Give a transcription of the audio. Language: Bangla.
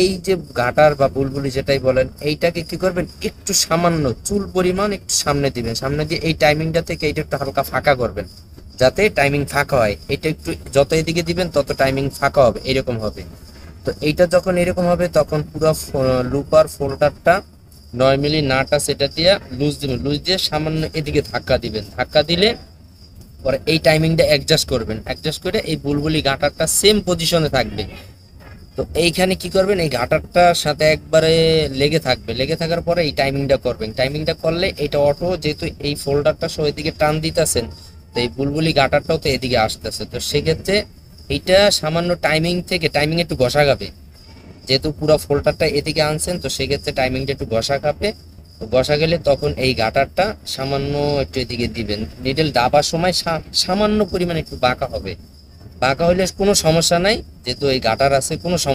এই যে গাটার বা বুলবুলি যেটাই বলেন, এইটাকে কি করবেন, একটু সামান্য চুল পরিমাণ একটু সামনে দিবেন, সামনে দিয়ে এই টাইমিংটা থেকে এইটা একটু হালকা ফাঁকা করবেন, যাতে টাইমিং ফাঁকা হয়। এটা একটু যত এদিকে দিবেন তত টাইমিং ফাঁকা হবে, এরকম হবে। তো এইটা যখন এরকম হবে তখন পুরো লুপার ফোল্ডারটা 9 মিলি নাটা সেটা দিয়ে লুজ দিবেন, লুজ দিয়ে সামান্য এদিকে ধাক্কা দিবেন, ধাক্কা দিলে পরে এই টাইমিংটা অ্যাডজাস্ট করবেন, অ্যাডজাস্ট করে এই বুলবুলি গাটারটা সেম পজিশনে থাকবে। তো এইখানে কি করবেন, এই গাটারটার সাথে একবারে লেগে থাকবে, লেগে থাকার পরে এই টাইমিংটা করবেন, টাইমিংটা করলে এটা অটো, যেহেতু এই ফোল্ডারটা সহ এদিকে টান দিতেছেন, তো এই বুলবুলি গাটারটাও তো এদিকে আসতেছে, তো সেক্ষেত্রে এইটা সামান্য টাইমিং থেকে টাইমিং একটু ঘষা খাবে, যেহেতু পুরো ফোল্ডারটা এদিকে আনছেন, তো সেক্ষেত্রে টাইমিংটা একটু ঘষা খাবে। তো ঘষা গেলে তখন এই গাটারটা সামান্য একটু এদিকে দিবেন, নিডেল দাবার সময় সামান্য পরিমাণে একটু বাঁকা হবে, বাঁকা হইলে কোনো সমস্যা নাই, যেহেতু এই গাটার আছে কোনো সমস্যা